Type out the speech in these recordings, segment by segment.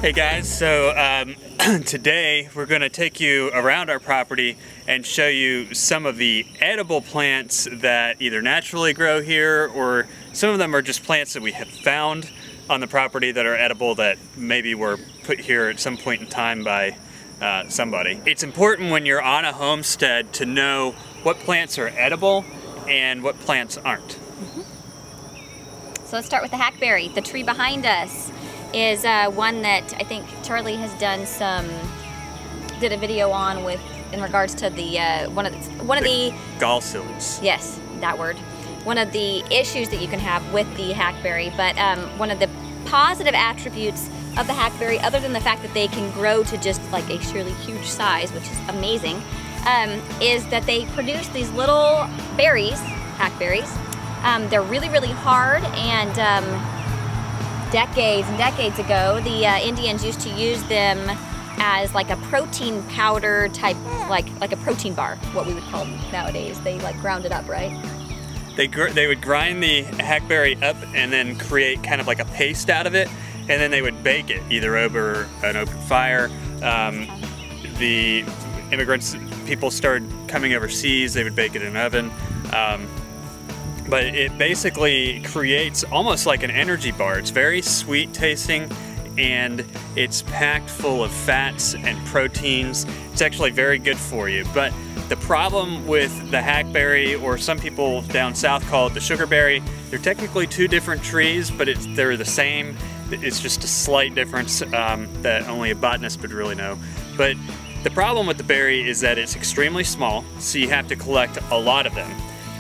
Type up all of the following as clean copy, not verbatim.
Hey guys, so today we're going to take you around our property and show you some of the edible plants that either naturally grow here, or some of them are just plants that we have found on the property that are edible that maybe were put here at some point in time by somebody. It's important when you're on a homestead to know what plants are edible and what plants aren't. So let's start with the hackberry. The tree behind us is one that I think Charlie has did a video on with in regards to the one of the gall silage. Yes, that word. One of the issues that you can have with the hackberry, but one of the positive attributes of the hackberry, other than the fact that they can grow to just like a surely huge size, which is amazing, is that they produce these little berries, hackberries. They're really, really hard, and decades and decades ago, the Indians used to use them as like a protein powder type, like a protein bar, what we would call them nowadays. They like ground it up, right? They would grind the hackberry up and then create kind of like a paste out of it, and then they would bake it either over an open fire. The immigrants, people started coming overseas, they would bake it in an oven. But it basically creates almost like an energy bar. It's very sweet tasting, and it's packed full of fats and proteins. It's actually very good for you. But the problem with the hackberry, or some people down south call it the sugarberry, they're technically two different trees, but they're the same. It's just a slight difference that only a botanist would really know. But the problem with the berry is that it's extremely small, so you have to collect a lot of them.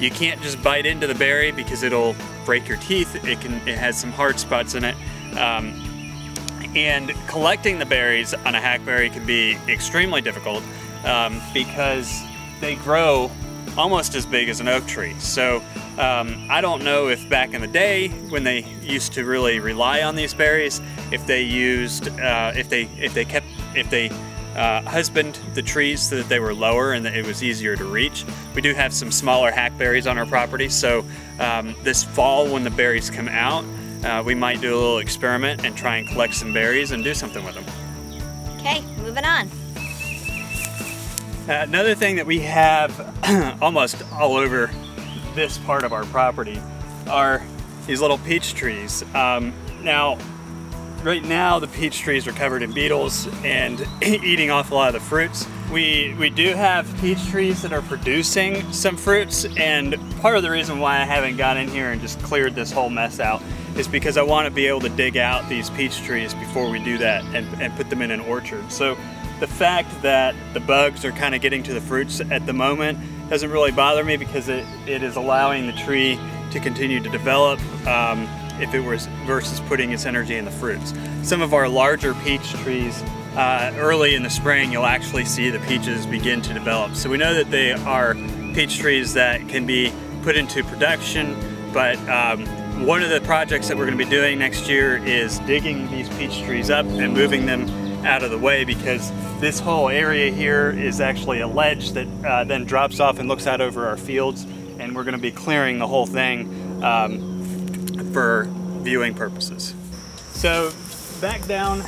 You can't just bite into the berry because it'll break your teeth. It has some hard spots in it. And collecting the berries on a hackberry can be extremely difficult because they grow almost as big as an oak tree. So I don't know if back in the day when they used to really rely on these berries, if they used, if they husband the trees so that they were lower and that it was easier to reach. We do have some smaller hackberries on our property, so this fall when the berries come out, we might do a little experiment and try and collect some berries and do something with them. Okay, moving on. Another thing that we have almost all over this part of our property are these little peach trees. Right now the peach trees are covered in beetles and eating off a lot of the fruits. We do have peach trees that are producing some fruits, and part of the reason why I haven't got in here and just cleared this whole mess out is because I want to be able to dig out these peach trees before we do that and put them in an orchard. So the fact that the bugs are kind of getting to the fruits at the moment doesn't really bother me, because it is allowing the tree to continue to develop if it was versus putting its energy in the fruits. Some of our larger peach trees, early in the spring, you'll actually see the peaches begin to develop. So we know that they are peach trees that can be put into production, but one of the projects that we're going to be doing next year is digging these peach trees up and moving them out of the way, because this whole area here is actually a ledge that then drops off and looks out over our fields, and we're going to be clearing the whole thing for viewing purposes. So back down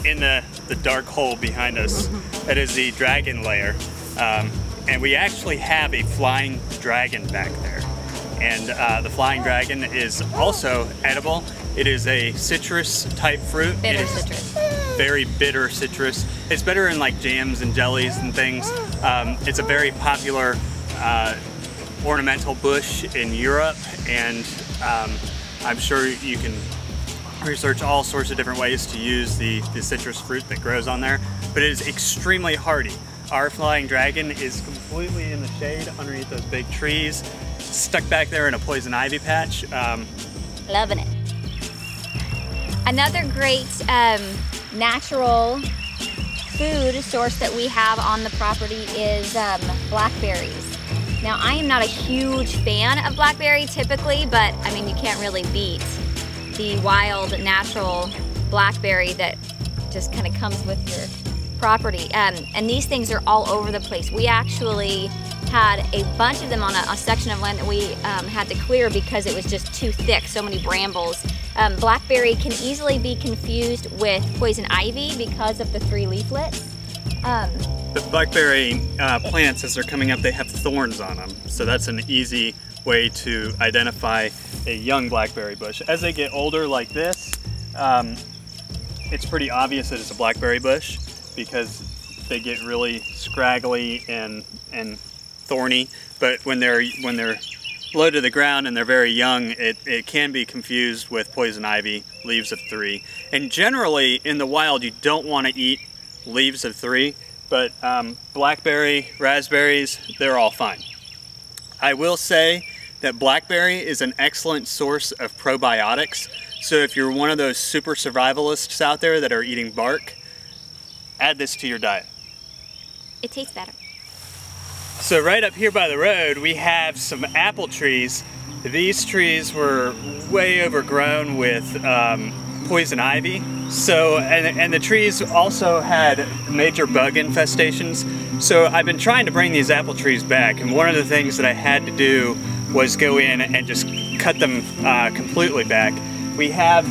in the dark hole behind us, that is the dragon lair, and we actually have a flying dragon back there, and the flying dragon is also edible. It is a citrus type fruit. Bitter citrus. Very bitter citrus. It's better in like jams and jellies and things. It's a very popular ornamental bush in Europe, and I'm sure you can research all sorts of different ways to use the citrus fruit that grows on there, but it is extremely hardy. Our flying dragon is completely in the shade underneath those big trees, stuck back there in a poison ivy patch. Loving it. Another great natural food source that we have on the property is blackberries. Now, I am not a huge fan of blackberry typically, but I mean, you can't really beat the wild, natural blackberry that just kind of comes with your property. And these things are all over the place. We actually had a bunch of them on a section of land that we had to clear because it was just too thick, so many brambles. Blackberry can easily be confused with poison ivy because of the 3 leaflets. The blackberry plants, as they're coming up, they have thorns on them. So that's an easy way to identify a young blackberry bush. As they get older like this, it's pretty obvious that it's a blackberry bush because they get really scraggly and thorny. But when they're low to the ground and they're very young, it can be confused with poison ivy, leaves of 3. And generally in the wild you don't want to eat leaves of 3, but blackberry, raspberries, they're all fine. I will say that blackberry is an excellent source of probiotics. So if you're one of those super survivalists out there that are eating bark, add this to your diet. It tastes better. So right up here by the road, we have some apple trees. These trees were way overgrown with poison ivy. So, and the trees also had major bug infestations. So I've been trying to bring these apple trees back, and one of the things that I had to do was go in and just cut them completely back. We have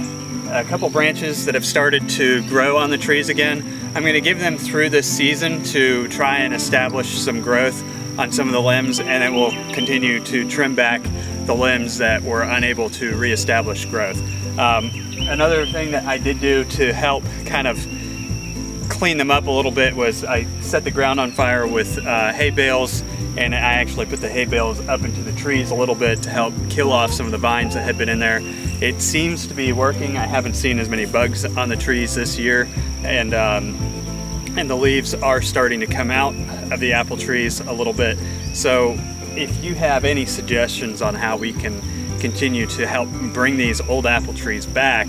a couple branches that have started to grow on the trees again. I'm going to give them through this season to try and establish some growth on some of the limbs, and then we'll continue to trim back the limbs that were unable to reestablish growth. Another thing that I did do to help kind of clean them up a little bit was I set the ground on fire with hay bales, and I actually put the hay bales up into the trees a little bit to help kill off some of the vines that had been in there. It seems to be working. I haven't seen as many bugs on the trees this year, and the leaves are starting to come out of the apple trees a little bit. So if you have any suggestions on how we can continue to help bring these old apple trees back,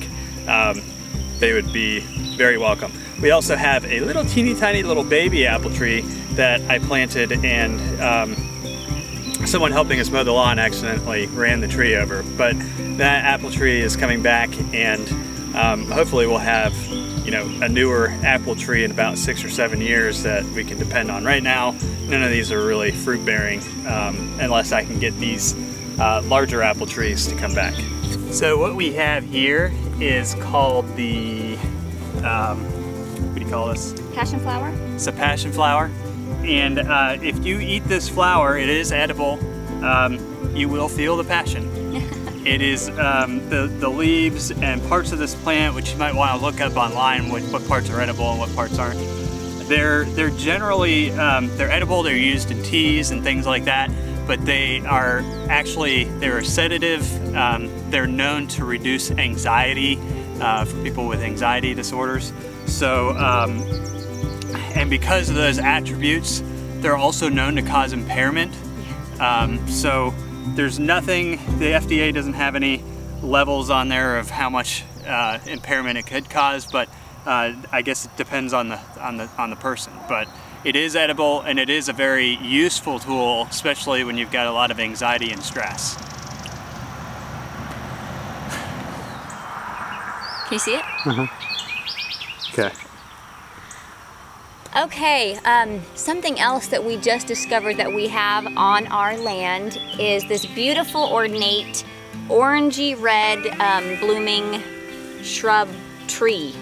they would be very welcome. We also have a little teeny tiny little baby apple tree that I planted, and someone helping us mow the lawn accidentally ran the tree over. But that apple tree is coming back, and hopefully we'll have, you know, a newer apple tree in about 6 or 7 years that we can depend on. Right now, none of these are really fruit bearing unless I can get these larger apple trees to come back. So what we have here is called the, what do you call this? Passion flower? It's a passion flower. And if you eat this flower, it is edible. You will feel the passion. It is the leaves and parts of this plant, which you might want to look up online, what parts are edible and what parts aren't. They're generally, they're edible, they're used in teas and things like that, but they are actually, they're a sedative. They're known to reduce anxiety for people with anxiety disorders. So, and because of those attributes, they're also known to cause impairment. So there's nothing, the FDA doesn't have any levels on there of how much impairment it could cause, but I guess it depends on the person. But it is edible, and it is a very useful tool, especially when you've got a lot of anxiety and stress. Can you see it? Okay. Okay, something else that we just discovered that we have on our land is this beautiful ornate orangey red blooming shrub tree.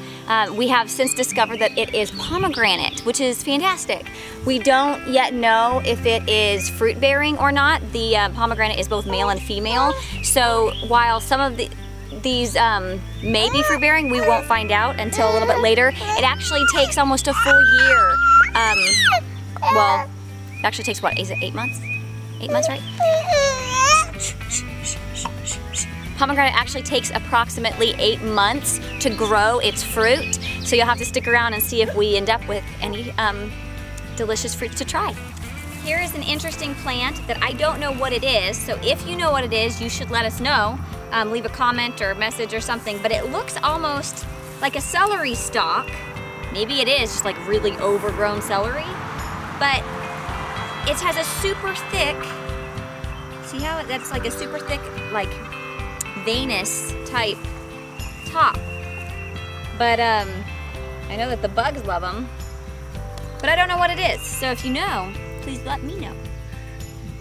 We have since discovered that it is pomegranate, which is fantastic. We don't yet know if it is fruit bearing or not. The pomegranate is both male and female, so while some of these may be fruit bearing, we won't find out until a little bit later. It actually takes almost a full year. Well, it actually takes what, is it 8 months? 8 months, right? Pomegranate actually takes approximately 8 months to grow its fruit, so you'll have to stick around and see if we end up with any delicious fruits to try. Here is an interesting plant that I don't know what it is, so if you know what it is, you should let us know. Leave a comment or message or something, but it looks almost like a celery stalk. Maybe it is just like really overgrown celery, but it has a super thick, see how that's like a super thick, like veinous type top. But I know that the bugs love them, but I don't know what it is. So if you know, please let me know.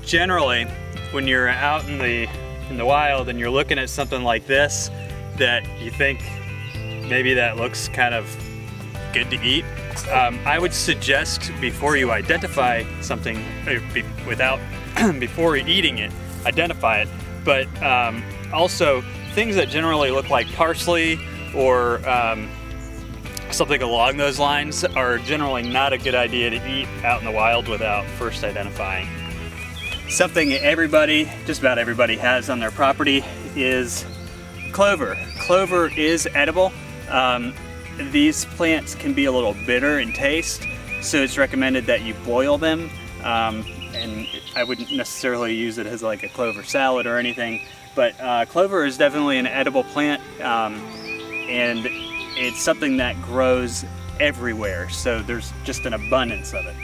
generally, when you're out in the wild and you're looking at something like this that you think maybe that looks kind of good to eat, I would suggest before you identify something, before eating it, identify it. But also things that generally look like parsley or something along those lines are generally not a good idea to eat out in the wild without first identifying. Something everybody, just about everybody, has on their property is clover. Clover is edible. These plants can be a little bitter in taste, so it's recommended that you boil them. And I wouldn't necessarily use it as like a clover salad or anything, but clover is definitely an edible plant, and it's something that grows everywhere, so there's just an abundance of it.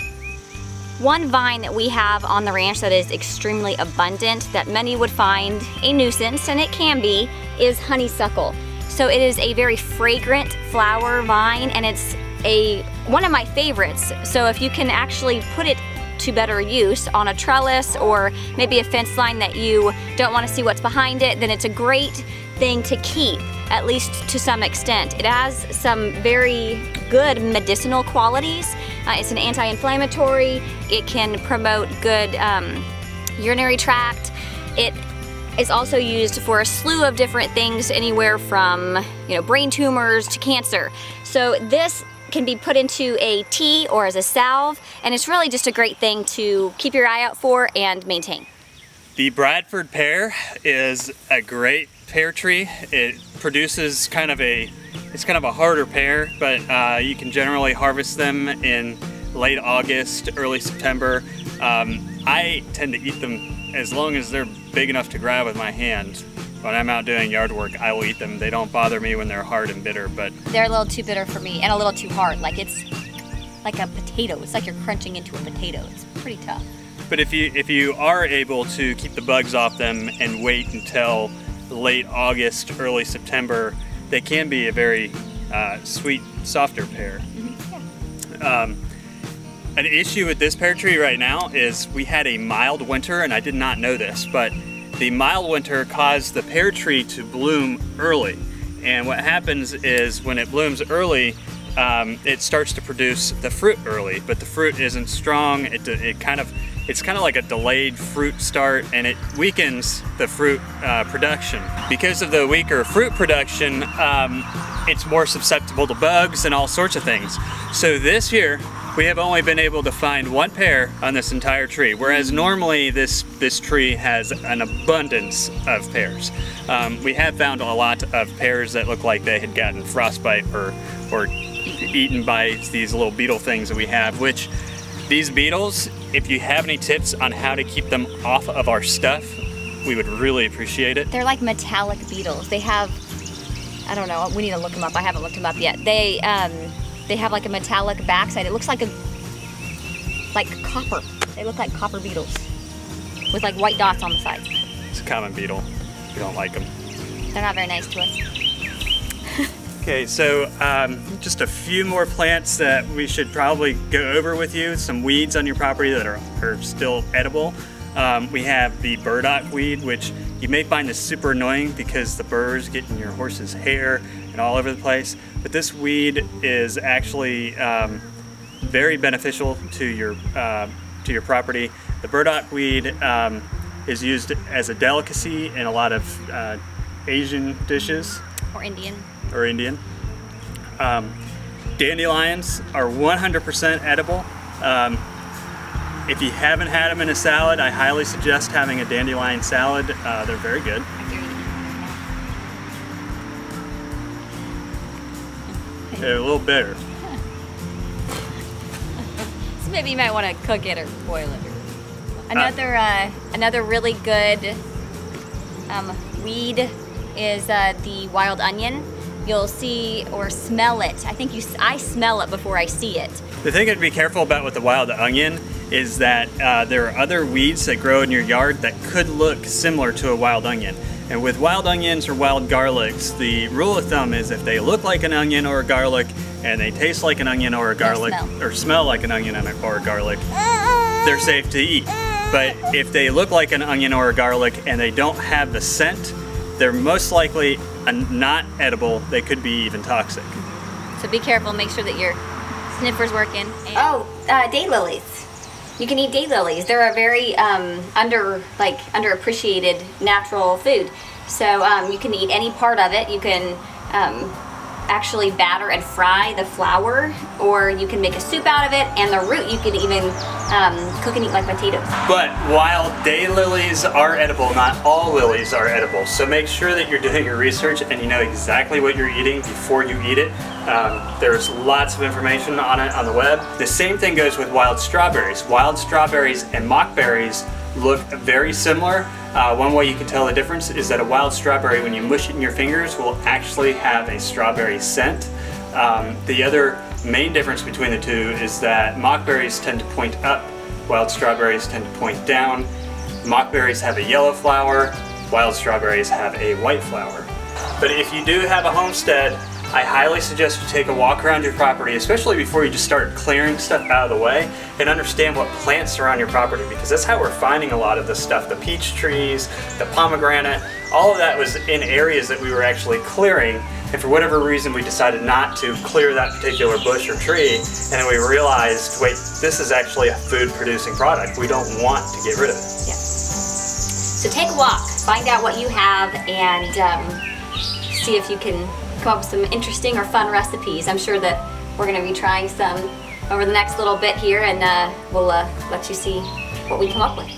One vine that we have on the ranch that is extremely abundant, that many would find a nuisance, and it can be, is honeysuckle. So it is a very fragrant flower vine, and it's one of my favorites. So if you can actually put it to better use on a trellis or maybe a fence line that you don't want to see what's behind it, then it's a great thing to keep, at least to some extent. It has some very good medicinal qualities. It's an anti-inflammatory. It can promote good urinary tract. It is also used for a slew of different things, anywhere from brain tumors to cancer. So this can be put into a tea or as a salve, and it's really just a great thing to keep your eye out for and maintain. The Bradford Pear is a great pear tree. It produces kind of a harder pear, but you can generally harvest them in late August, early September. I tend to eat them as long as they're big enough to grab with my hand. When I'm out doing yard work, I will eat them. They don't bother me when they're hard and bitter, but they're a little too bitter for me and a little too hard. Like it's like a potato. It's like you're crunching into a potato. It's pretty tough. But if you are able to keep the bugs off them and wait until late August, early September, they can be a very sweet, softer pear. Mm-hmm. Yeah. An issue with this pear tree right now is we had a mild winter, and I did not know this, but the mild winter caused the pear tree to bloom early. And what happens is when it blooms early, it starts to produce the fruit early, but the fruit isn't strong. It's kind of like a delayed fruit start, and it weakens the fruit production. Because of the weaker fruit production, it's more susceptible to bugs and all sorts of things. So this year, we have only been able to find one pear on this entire tree, whereas normally this tree has an abundance of pears. We have found a lot of pears that look like they had gotten frostbite or eaten by these little beetle things that we have, which these beetles, if you have any tips on how to keep them off of our stuff, we would really appreciate it. They're like metallic beetles. They have, I don't know, we need to look them up. I haven't looked them up yet. They have like a metallic backside. It looks like copper. They look like copper beetles with like white dots on the sides. It's a common beetle. We don't like them. They're not very nice to us. Okay, so just a few more plants that we should probably go over with you. Some weeds on your property that are still edible. We have the Burdock Weed, which you may find this super annoying because the burrs get in your horse's hair and all over the place. But this weed is actually very beneficial to your property. The Burdock Weed is used as a delicacy in a lot of Asian dishes. Or Indian. Dandelions are 100% edible. If you haven't had them in a salad, I highly suggest having a dandelion salad. They're very good. They're a little bitter. So maybe you might want to cook it or boil it. Another really good weed is the wild onion. You'll see or smell it. I smell it before I see it. The thing to be careful about with the wild onion is that there are other weeds that grow in your yard that could look similar to a wild onion. And with wild onions or wild garlics, the rule of thumb is if they look like an onion or a garlic and they taste like an onion or a garlic or smell like an onion or a garlic, they're safe to eat. But if they look like an onion or a garlic and they don't have the scent, they're most likely not edible. They could be even toxic. So be careful, make sure that your sniffer's working. And daylilies. You can eat daylilies. They're a very underappreciated natural food. So you can eat any part of it. You can actually batter and fry the flower, or you can make a soup out of it, and the root you can even cook and eat like potatoes. But while daylilies are edible, not all lilies are edible. So make sure that you're doing your research and you know exactly what you're eating before you eat it. There's lots of information on it on the web. The same thing goes with wild strawberries. Wild strawberries and mockberries look very similar. One way you can tell the difference is that a wild strawberry, when you mush it in your fingers, will actually have a strawberry scent. The other main difference between the two is that mockberries tend to point up, wild strawberries tend to point down. Mockberries have a yellow flower, wild strawberries have a white flower. But if you do have a homestead, I highly suggest you take a walk around your property, especially before you just start clearing stuff out of the way, and understand what plants are on your property, because that's how we're finding a lot of this stuff. The peach trees, the pomegranate, all of that was in areas that we were actually clearing, and for whatever reason we decided not to clear that particular bush or tree, and then we realized, wait, this is actually a food producing product. We don't want to get rid of it. Yeah. So take a walk, find out what you have, and see if you can come up with some interesting or fun recipes. I'm sure that we're going to be trying some over the next little bit here, and we'll let you see what we come up with.